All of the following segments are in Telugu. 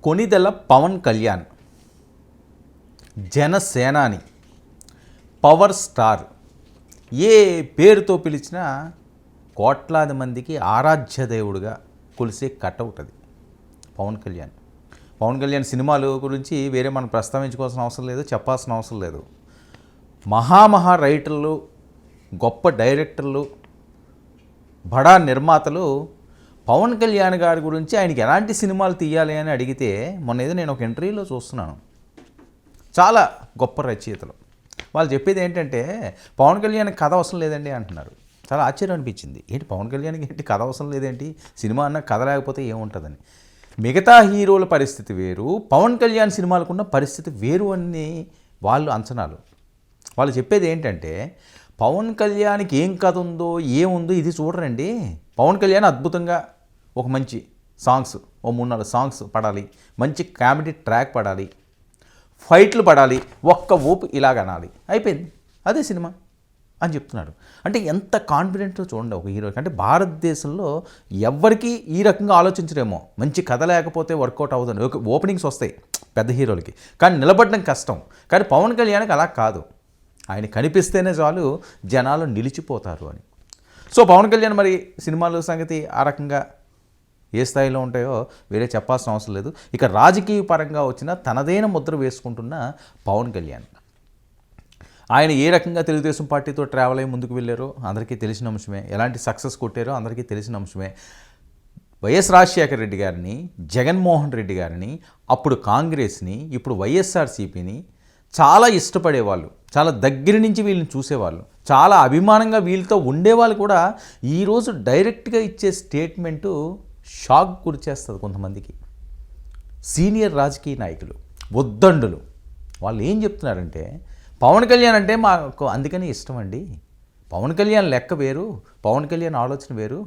కొణిదెల పవన్ కళ్యాణ్ జనసేనాని, పవర్ స్టార్, ఏ పేరుతో పిలిచినా కోట్లాది మందికి ఆరాధ్య దేవుడుగా కొలిసే కటౌట్ అది పవన్ కళ్యాణ్. పవన్ కళ్యాణ్ సినిమాల గురించి వేరే మనం ప్రస్తావించుకోవాల్సిన అవసరం లేదు, చెప్పాల్సిన అవసరం లేదు. మహా రైటర్లు, గొప్ప డైరెక్టర్లు, బడా నిర్మాతలు పవన్ కళ్యాణ్ గారి గురించి ఆయనకి ఎలాంటి సినిమాలు తీయాలి అని అడిగితే మొన్న ఏదో నేను ఒక ఇంటర్వ్యూలో చూస్తున్నాను, చాలా గొప్ప రచయితలు వాళ్ళు చెప్పేది ఏంటంటే పవన్ కళ్యాణ్ కథ అవసరం లేదండి అంటున్నారు. చాలా ఆశ్చర్యం అనిపించింది. ఏంటి పవన్ కళ్యాణ్కి ఏంటి కథ అవసరం లేదేంటి, సినిమా అన్న కథ లేకపోతే ఏముంటుందని. మిగతా హీరోల పరిస్థితి వేరు, పవన్ కళ్యాణ్ సినిమాలకున్న పరిస్థితి వేరు అని వాళ్ళు అంచనాలు. వాళ్ళు చెప్పేది ఏంటంటే పవన్ కళ్యాణ్కి ఏం కథ ఉందో ఏముందో ఇది చూడరండి. పవన్ కళ్యాణ్ అద్భుతంగా ఒక మంచి సాంగ్స్, ఓ 3-4 సాంగ్స్ పడాలి, మంచి కామెడీ ట్రాక్ పడాలి, ఫైట్లు పడాలి, ఒక్క ఊపు ఇలాగ అనాలి, అయిపోయింది, అదే సినిమా అని చెప్తున్నాడు. అంటే ఎంత కాన్ఫిడెంట్తో చూడండి ఒక హీరోకి. అంటే భారతదేశంలో ఎవ్వరికీ ఈ రకంగా ఆలోచించరేమో, మంచి కథ లేకపోతే వర్కౌట్ అవ్వదని. ఓపెనింగ్స్ వస్తాయి పెద్ద హీరోలకి, కానీ నిలబడడం కష్టం. కానీ పవన్ కళ్యాణ్కి అలా కాదు, ఆయన కనిపిస్తేనే చాలు జనాలు నిలిచిపోతారు అని. సో పవన్ కళ్యాణ్ మరి సినిమాల సంగతి ఆ రకంగా ఏ స్థాయిలో ఉంటాయో వేరే చెప్పాల్సిన అవసరం లేదు. ఇక రాజకీయ పరంగా వచ్చిన తనదైన ముద్ర వేసుకుంటున్న పవన్ కళ్యాణ్, ఆయన ఏ రకంగా తెలుగుదేశం పార్టీతో ట్రావెల్ అయ్యి ముందుకు వెళ్ళారో అందరికీ తెలిసిన అంశమే, ఎలాంటి సక్సెస్ కొట్టారో అందరికీ తెలిసిన అంశమే. వైఎస్ రాజశేఖర రెడ్డి గారిని, జగన్మోహన్ రెడ్డి గారిని, అప్పుడు కాంగ్రెస్ని, ఇప్పుడు వైఎస్ఆర్సీపీని చాలా ఇష్టపడేవాళ్ళు, చాలా దగ్గర నుంచి వీళ్ళని చూసేవాళ్ళు, చాలా అభిమానంగా వీళ్ళతో ఉండేవాళ్ళు కూడా ఈరోజు డైరెక్ట్గా ఇచ్చే స్టేట్మెంటు షాక్ గురి చేస్తుంది కొంతమందికి. సీనియర్ రాజకీయ నాయకులు, ఉద్దండులు, వాళ్ళు ఏం చెప్తున్నారంటే పవన్ కళ్యాణ్ అంటే మాకు అందుకని ఇష్టం అండి, పవన్ కళ్యాణ్ లెక్క వేరు, పవన్ కళ్యాణ్ ఆలోచన వేరు,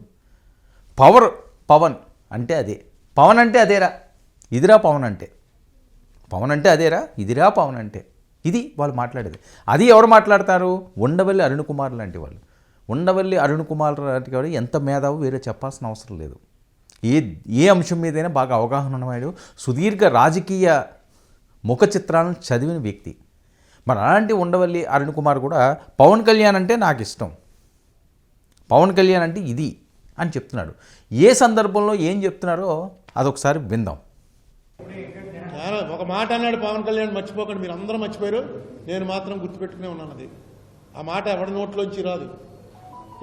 పవన్ అంటే అదే, పవన్ అంటే అదేరా, ఇదిరా పవన్ అంటే, పవన్ అంటే అదేరా, ఇదిరా పవన్ అంటే, ఇది వాళ్ళు మాట్లాడేది. అది ఎవరు మాట్లాడతారు? ఉండవల్లి అరుణ్ కుమార్ లాంటి వాళ్ళు. ఉండవల్లి అరుణ్ కుమార్ లాంటి వాడు ఎంత మేధావు వేరే చెప్పాల్సిన అవసరం లేదు. ఏ అంశం మీదైనా బాగా అవగాహన ఉన్నవాడు, సుదీర్ఘ రాజకీయ ముఖ చిత్రాలను చదివిన వ్యక్తి. మరి అలాంటి ఉండవల్లి అరుణ్ కుమార్ కూడా పవన్ కళ్యాణ్ అంటే నాకు ఇష్టం, పవన్ కళ్యాణ్ అంటే ఇది అని చెప్తున్నాడు. ఏ సందర్భంలో ఏం చెప్తున్నారో అదొకసారి విందాం. ఒక మాట అన్నాడు పవన్ కళ్యాణ్, మర్చిపోకండి, మీరు అందరూ మర్చిపోయారు, నేను మాత్రం గుర్తుపెట్టుకునే ఉన్నాను. అది ఆ మాట ఎవరి నోట్లోంచి రాదు.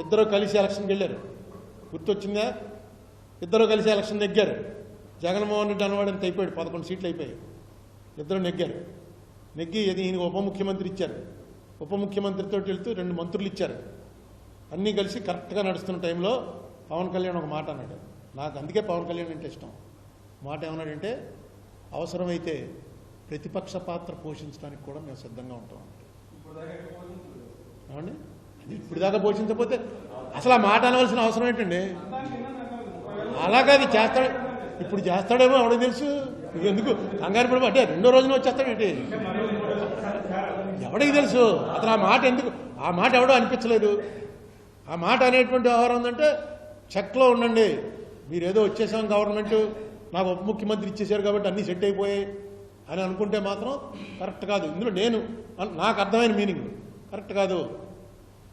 ఇద్దరు కలిసి ఎలక్షన్కి వెళ్ళారు, గుర్తొచ్చిందా? ఇద్దరు కలిసి ఎలక్షన్ నెగ్గారు. జగన్మోహన్ రెడ్డి అన్నవాడు అంత అయిపోయాడు, 11 సీట్లు అయిపోయాయి. ఇద్దరు నెగ్గారు. నెగ్గి ఈయనకి ఉప ముఖ్యమంత్రి ఇచ్చారు. ఉప ముఖ్యమంత్రితో వెళ్తూ 2 మంత్రులు ఇచ్చారు. అన్నీ కలిసి కరెక్ట్గా నడుస్తున్న టైంలో పవన్ కళ్యాణ్ ఒక మాట అన్నాడు. నాకు అందుకే పవన్ కళ్యాణ్ అంటే ఇష్టం. మాట ఏమన్నాడంటే, అవసరమైతే ప్రతిపక్ష పాత్ర పోషించడానికి కూడా మేము సిద్ధంగా ఉంటాం. ఏమండి, అది ఇప్పుడు దాకా పోషించకపోతే అసలు ఆ మాట అనవలసిన అవసరం ఏంటండి? అలాగే అది చేస్తాడు, ఇప్పుడు చేస్తాడేమో ఎవడో తెలుసు. ఎందుకు కంగారు పడి, అంటే 2వ రోజున వచ్చేస్తాడేంటి ఎవడికి తెలుసు? అతను ఆ మాట ఎందుకు, ఆ మాట ఎవడో అనిపించలేదు. ఆ మాట అనేటువంటి వ్యవహారం ఉందంటే చెక్లో ఉండండి, మీరేదో వచ్చేసాం గవర్నమెంట్, నాకు ఉప ముఖ్యమంత్రి ఇచ్చేశారు కాబట్టి అన్నీ సెట్ అయిపోయాయి అని అనుకుంటే మాత్రం కరెక్ట్ కాదు. ఇందులో నాకు అర్థమైన మీనింగ్ కరెక్ట్ కాదు.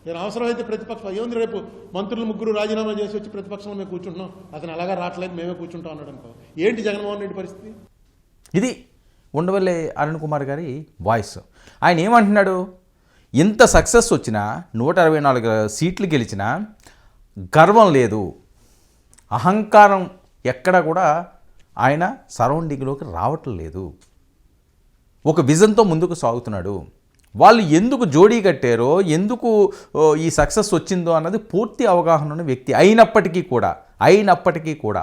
నేను అవసరమైతే ప్రతిపక్షం ఏముంది, రేపు మంత్రులు 3 రాజీనామా చేసి వచ్చి ప్రతిపక్షంలో మేము కూర్చుంటున్నాం, అతను అలాగా రావట్లేదు, మేమే కూర్చుంటాం అన్నాడు అనుకో, ఏంటి జగన్మోహన్ రెడ్డి పరిస్థితి? ఇది ఉండవల్లి అరుణ్ కుమార్ గారి వాయిస్. ఆయన ఏమంటున్నాడు, ఇంత సక్సెస్ వచ్చినా 164 సీట్లు గెలిచినా గర్వం లేదు, అహంకారం ఎక్కడ కూడా ఆయన సరౌండింగ్లోకి రావటం లేదు, ఒక విజన్తో ముందుకు సాగుతున్నాడు. వాళ్ళు ఎందుకు జోడీ కట్టారో, ఎందుకు ఈ సక్సెస్ వచ్చిందో అన్నది పూర్తి అవగాహన ఉన్న వ్యక్తి. అయినప్పటికీ కూడా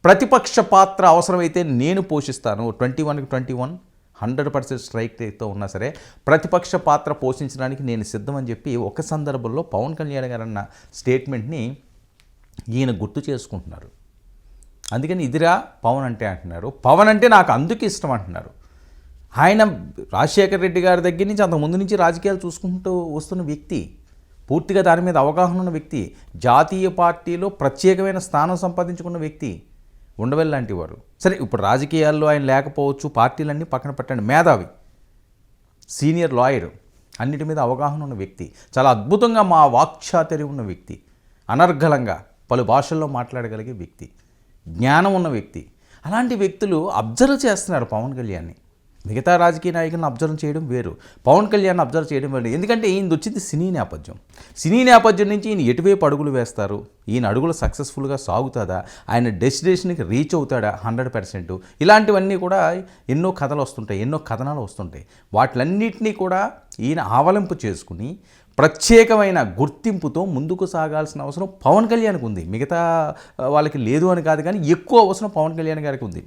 ప్రతిపక్ష పాత్ర అవసరమైతే నేను పోషిస్తాను, 21కి 21 100% స్ట్రైక్ రేట్తో ఉన్నా సరే ప్రతిపక్ష పాత్ర పోషించడానికి నేను సిద్ధమని చెప్పి ఒక సందర్భంలో పవన్ కళ్యాణ్ గారు అన్న స్టేట్మెంట్ని ఈయన గుర్తు చేసుకుంటున్నారు. అందుకని ఇదిరా పవన్ అంటే అంటున్నారు. పవన్ అంటే నాకు అందుకు ఇష్టం అంటున్నారు. ఆయన రాజశేఖర రెడ్డి గారి దగ్గర నుంచి అంత ముందు నుంచి రాజకీయాలు చూసుకుంటూ వస్తున్న వ్యక్తి, పూర్తిగా దాని మీద అవగాహన ఉన్న వ్యక్తి, జాతీయ పార్టీలో ప్రత్యేకమైన స్థానం సంపాదించుకున్న వ్యక్తి ఉండవల్లి లాంటి వారు. సరే ఇప్పుడు రాజకీయాల్లో ఆయన లేకపోవచ్చు, పార్టీలన్నీ పక్కన పెట్టండి, మేధావి, సీనియర్ లాయర్, అన్నిటి మీద అవగాహన ఉన్న వ్యక్తి, చాలా అద్భుతంగా మా వాక్చాతుర్యం ఉన్న వ్యక్తి, అనర్గళంగా పలు భాషల్లో మాట్లాడగలిగే వ్యక్తి, జ్ఞానం ఉన్న వ్యక్తి. అలాంటి వ్యక్తులు అబ్జర్వ్ చేస్తున్నారు పవన్ కళ్యాణ్ని. మిగతా రాజకీయ నాయకులను అబ్జర్వ్ చేయడం వేరు, పవన్ కళ్యాణ్ అబ్జర్వ్ చేయడం వేరు. ఎందుకంటే ఈయన వచ్చింది సినీ నేపథ్యం. సినీ నేపథ్యం నుంచి ఈయన ఎటువైపు అడుగులు వేస్తారు, ఈయన అడుగులు సక్సెస్ఫుల్గా సాగుతుందా, ఆయన డెస్టినేషన్కి రీచ్ అవుతాడా 100%, ఇలాంటివన్నీ కూడా ఎన్నో కథలు వస్తుంటాయి, ఎన్నో కథనాలు వస్తుంటాయి. వాటిలన్నింటినీ కూడా ఈయన ఆవలింపు చేసుకుని ప్రత్యేకమైన గుర్తింపుతో ముందుకు సాగాల్సిన అవసరం పవన్ కళ్యాణ్కి ఉంది. మిగతా వాళ్ళకి లేదు అని కాదు, కానీ ఎక్కువ అవసరం పవన్ కళ్యాణ్ గారికి ఉంది.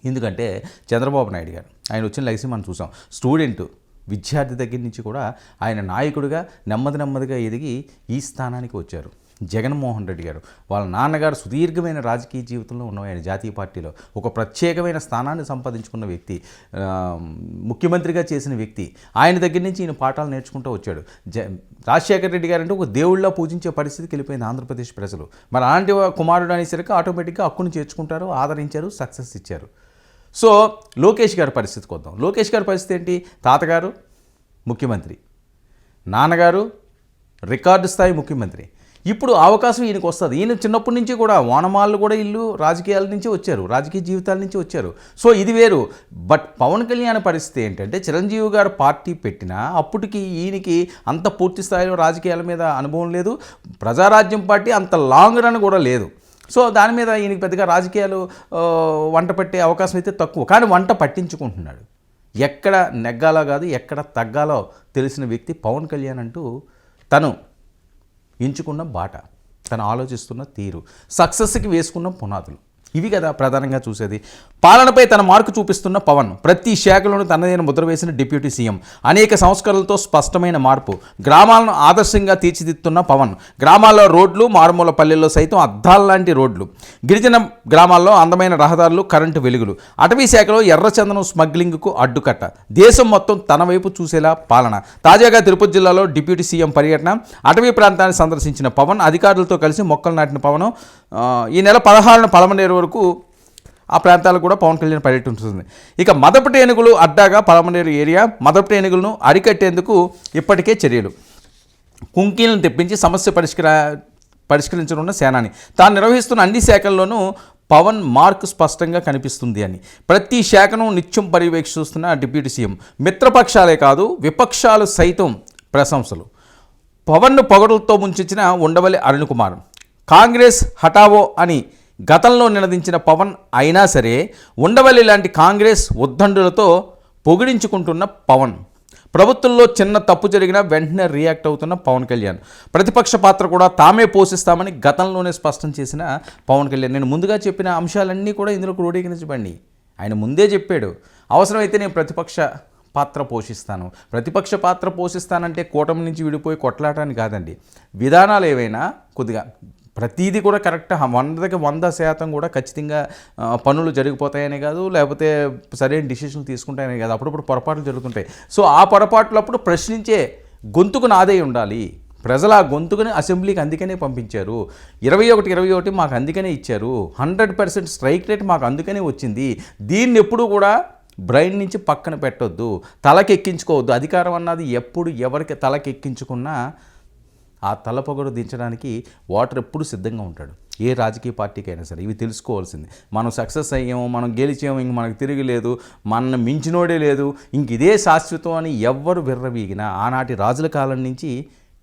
ఎందుకంటే చంద్రబాబు నాయుడు గారు ఆయన వచ్చిన లెగసీ మనం చూసాం. స్టూడెంట్, విద్యార్థి దగ్గర నుంచి కూడా ఆయన నాయకుడిగా నెమ్మదిగా ఎదిగి ఈ స్థానానికి వచ్చారు. జగన్మోహన్ రెడ్డి గారు వాళ్ళ నాన్నగారు సుదీర్ఘమైన రాజకీయ జీవితంలో ఉన్న ఆయన జాతీయ పార్టీలో ఒక ప్రత్యేకమైన స్థానాన్ని సంపాదించుకున్న వ్యక్తి, ముఖ్యమంత్రిగా చేసిన వ్యక్తి. ఆయన దగ్గర నుంచి ఈయన పాఠాలు నేర్చుకుంటూ వచ్చాడు. రాజశేఖర రెడ్డి గారు అంటే ఒక దేవుళ్ళ పూజించే పరిస్థితికి వెళ్ళిపోయింది ఆంధ్రప్రదేశ్ ప్రజలు. మరి అలాంటి కుమారుడు అనేసరికి ఆటోమేటిక్గా హక్కును చేర్చుకుంటారు, ఆదరించారు, సక్సెస్ ఇచ్చారు. సో లోకేష్ గారి పరిస్థితికి వద్దాం. లోకేష్ గారి పరిస్థితి ఏంటి? తాతగారు ముఖ్యమంత్రి, నాన్నగారు రికార్డు స్థాయి ముఖ్యమంత్రి. ఇప్పుడు అవకాశం ఈయనకు వస్తుంది. ఈయన చిన్నప్పటి నుంచి కూడా ఓనమాళ్ళు కూడా ఇల్లు రాజకీయాల నుంచి వచ్చారు, రాజకీయ జీవితాల నుంచి వచ్చారు. సో ఇది వేరు. బట్ పవన్ కళ్యాణ్ పరిస్థితి ఏంటంటే చిరంజీవి గారు పార్టీ పెట్టినా అప్పటికి ఈయనకి అంత పూర్తి స్థాయిలో రాజకీయాల మీద అనుభవం లేదు. ప్రజారాజ్యం పార్టీ అంత లాంగ్ రన్ కూడా లేదు. సో దాని మీద ఈయనకి పెద్దగా రాజకీయాలు వంట పట్టే అవకాశం అయితే తక్కువ, కానీ వంట పట్టించుకుంటున్నాడు. ఎక్కడ నెగ్గాలో కాదు, ఎక్కడ తగ్గాలో తెలిసిన వ్యక్తి పవన్ కళ్యాణ్ అంటూ తను ఎంచుకున్న బాట, తను ఆలోచిస్తున్న తీరు, సక్సెస్కి వేసుకున్న పునాదులు, ఇవి కదా ప్రధానంగా చూసేది. పాలనపై తన మార్కు చూపిస్తున్న పవన్, ప్రతి శాఖలోనూ తనదైన ముద్ర వేసిన డిప్యూటీ సీఎం, అనేక సంస్కరణలతో స్పష్టమైన మార్పు, గ్రామాలను ఆదర్శంగా తీర్చిదిద్దుతున్న పవన్. గ్రామాల్లో రోడ్లు, మారుమూల పల్లెల్లో సైతం అద్దాల్లాంటి రోడ్లు, గిరిజన గ్రామాల్లో అందమైన రహదారులు, కరెంటు వెలుగులు, అటవీ శాఖలో ఎర్రచందనం స్మగ్లింగ్కు అడ్డుకట్ట, దేశం మొత్తం తన వైపు చూసేలా పాలన. తాజాగా తిరుపతి జిల్లాలో డిప్యూటీ సీఎం పర్యటన, అటవీ ప్రాంతాన్ని సందర్శించిన పవన్, అధికారులతో కలిసి మొక్కలు నాటిన పవన్. ఈ నెల 16న పలమనేరు వరకు ఆ ప్రాంతాలకు కూడా పవన్ కళ్యాణ్ పర్యటిస్తుంది. ఇక మదపటి ఏనుగులు అడ్డాగా పలమనేరు ఏరియా, మదపటి ఏనుగులను అరికట్టేందుకు ఇప్పటికే చర్యలు. కుంకీలను తెప్పించి సమస్య పరిష్కరించనున్న సేనాని. తాను నిర్వహిస్తున్న అన్ని శాఖల్లోనూ పవన్ మార్క్ స్పష్టంగా కనిపిస్తుంది అని ప్రతి శాఖను నిత్యం పర్యవేక్షిస్తున్న డిప్యూటీ సీఎం. మిత్రపక్షాలే కాదు విపక్షాలు సైతం ప్రశంసలు. పవన్ను పొగడులతో ముంచిన ఉండవల్లి అరుణ్ కుమార్. కాంగ్రెస్ హఠావో అని గతంలో నినదించిన పవన్ అయినా సరే ఉండవల్లి లాంటి కాంగ్రెస్ ఉద్దండులతో పొగిడించుకుంటున్న పవన్. ప్రభుత్వంలో చిన్న తప్పు జరిగినా వెంటనే రియాక్ట్ అవుతున్న పవన్ కళ్యాణ్. ప్రతిపక్ష పాత్ర కూడా తామే పోషిస్తామని గతంలోనే స్పష్టం చేసిన పవన్ కళ్యాణ్. నేను ముందుగా చెప్పిన అంశాలన్నీ కూడా ఇందులో క్రోడీకరించబడి ఆయన ముందే చెప్పాడు, అవసరమైతే నేను ప్రతిపక్ష పాత్ర పోషిస్తాను. ప్రతిపక్ష పాత్ర పోషిస్తానంటే కూటమి నుంచి విడిపోయి కొట్లాడటానికి కాదండి. విధానాలు ఏవైనా కొద్దిగా ప్రతీది కూడా కరెక్ట్ 100కి 100% కూడా ఖచ్చితంగా పనులు జరిగిపోతాయనే కాదు, లేకపోతే సరైన డిసిషన్లు తీసుకుంటాయనే కాదు, అప్పుడప్పుడు పొరపాట్లు జరుగుతుంటాయి. సో ఆ పొరపాట్లప్పుడు ప్రశ్నించే గొంతుకు నాదే ఉండాలి. ప్రజలు ఆ గొంతుకుని అసెంబ్లీకి అందుకనే పంపించారు. 21 మాకు అందుకనే ఇచ్చారు. 100% స్ట్రైక్ రేట్ మాకు అందుకనే వచ్చింది. దీన్ని ఎప్పుడూ కూడా బ్రెయిన్ నుంచి పక్కన పెట్టొద్దు, తలకెక్కించుకోవద్దు. అధికారం అన్నది ఎప్పుడు ఎవరికి తలకెక్కించుకున్నా ఆ తలపొగడు దించడానికి ఓటర్ ఎప్పుడు సిద్ధంగా ఉంటాడు, ఏ రాజకీయ పార్టీకి అయినా సరే. ఇవి తెలుసుకోవాల్సింది. మనం సక్సెస్ అయ్యాము, మనం గెలిచాము, ఇంక మనకు తిరగలేదు, మన మించినోడే లేదు, ఇంక ఇదే శాశ్వతం అని ఎవ్వరు విర్రవీగినా ఆనాటి రాజుల కాలం నుంచి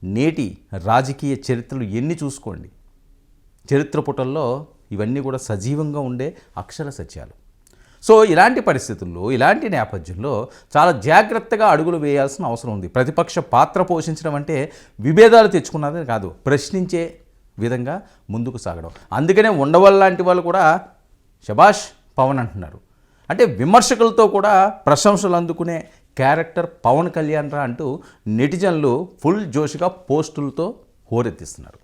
నేటి రాజకీయ చరిత్రలు ఎన్ని చూసుకోండి, చరిత్ర పుటల్లో ఇవన్నీ కూడా సజీవంగా ఉండే అక్షర సత్యాలు. సో ఇలాంటి పరిస్థితుల్లో, ఇలాంటి నేపథ్యంలో చాలా జాగ్రత్తగా అడుగులు వేయాల్సిన అవసరం ఉంది. ప్రతిపక్ష పాత్ర పోషించడం అంటే విభేదాలు తెచ్చుకున్నది కాదు, ప్రశ్నించే విధంగా ముందుకు సాగడం. అందుకనే ఉండవల్లి లాంటి వాళ్ళు కూడా శభాష్ పవన్ అంటున్నారు. అంటే విమర్శకులతో కూడా ప్రశంసలు అందుకునే క్యారెక్టర్ పవన్ కళ్యాణ్ రా అంటూ నెటిజన్లు ఫుల్ జోష్గా పోస్టులతో హోరెత్తిస్తున్నారు.